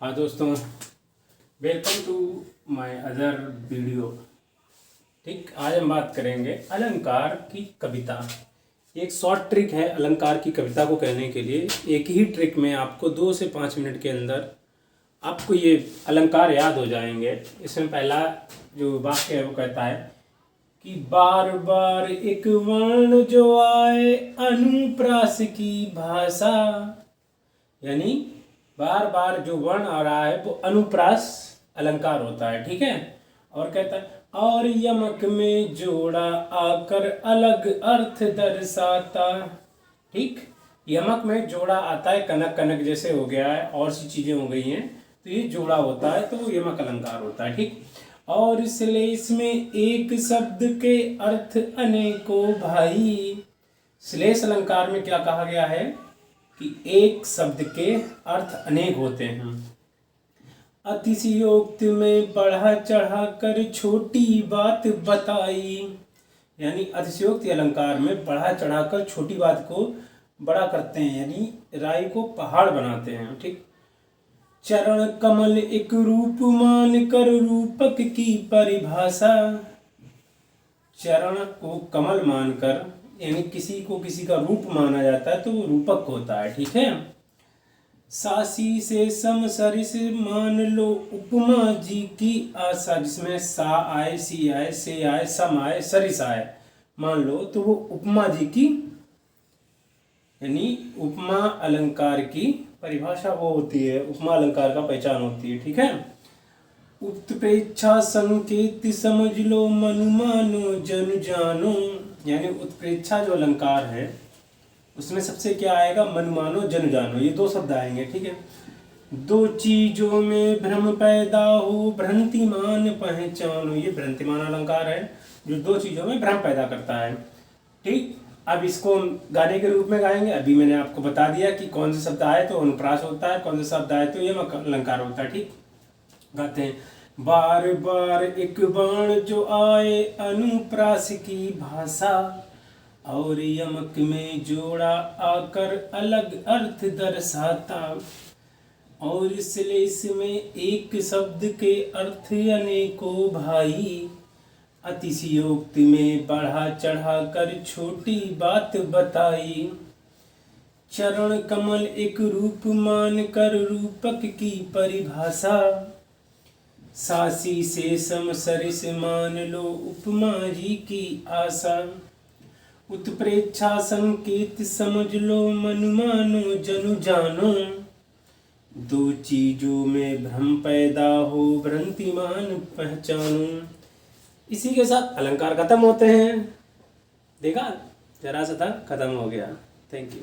हाँ दोस्तों, welcome to my other video. ठीक, आज हम बात करेंगे अलंकार की कविता। एक शॉर्ट ट्रिक है अलंकार की कविता को कहने के लिए। एक ही ट्रिक में आपको 2 से 5 मिनट के अंदर आपको ये अलंकार याद हो जाएंगे। इसमें पहला जो वाक्य है वो कहता है कि बार बार एक वर्ण जो आए अनुप्रास की भाषा, यानी बार बार जो वर्ण आ रहा है वो अनुप्रास अलंकार होता है। ठीक है, और कहता है और यमक में जोड़ा आकर अलग अर्थ दर्शाता। ठीक, यमक में जोड़ा आता है, कनक कनक जैसे हो गया है और सी चीजें हो गई हैं, तो ये जोड़ा होता है तो वो यमक अलंकार होता है। ठीक, और इसलिए इसमें एक शब्द के अर्थ अनेकों भाई। श्लेष अलंकार में क्या कहा गया है कि एक शब्द के अर्थ अनेक होते हैं। अतिशयोक्ति में बढ़ा चढ़ा कर छोटी बात बताई, यानी अतिशयोक्ति अलंकार में बढ़ा चढ़ा कर छोटी बात को बड़ा करते हैं, यानी राई को पहाड़ बनाते हैं। ठीक, चरण कमल एक रूप मान कर रूपक की परिभाषा। चरण को कमल मानकर, यानी किसी को किसी का रूप माना जाता है तो वो रूपक होता है। ठीक है, सासी से सम सरिस मान लो उपमा जी की आशा, जिसमें सा आए, सी आए, से आए, सम आए, सरिस आए, मान लो तो वो उपमा जी की, यानी उपमा अलंकार की परिभाषा वो होती है, उपमा अलंकार का पहचान होती है। ठीक है, उत्प्रेक्षा संकेत समझ लो मनु मानो जन जानो, यानी उत्प्रेक्षा जो अलंकार है उसमें सबसे क्या आएगा, मन मानो जन जानो, ये 2 शब्द आएंगे। ठीक है, 2 चीजों में भ्रम पैदा हो भ्रांतिमान पहचानो, ये भ्रांतिमान अलंकार है जो 2 चीजों में भ्रम पैदा करता है। ठीक, अब इसको गाने के रूप में गाएंगे। अभी मैंने आपको बता दिया कि कौन से शब्द आए तो अनुप्रास होता है, कौन से शब्द आए तो यमक अलंकार होता है। ठीक, गाते हैं बार बार एक बाण जो आए अनुप्रास की भाषा, और यमक में जोड़ा आकर अलग अर्थ दर्शाता, और इसलिए इसमें एक शब्द के अर्थ अनेकों भाई। अतिशयोक्ति में बढ़ा चढ़ा कर छोटी बात बताई, चरण कमल एक रूप मान कर रूपक की परिभाषा। सासी से सम सरिस मान लो उपमा जी की आशा, उत्प्रेक्षा संकेत समझ लो मनु मानो जनु जानो, 2 चीजों में भ्रम पैदा हो भ्रांतिमान पहचानो। इसी के साथ अलंकार खत्म होते हैं। देखा, जरा सा था, खत्म हो गया। Thank you.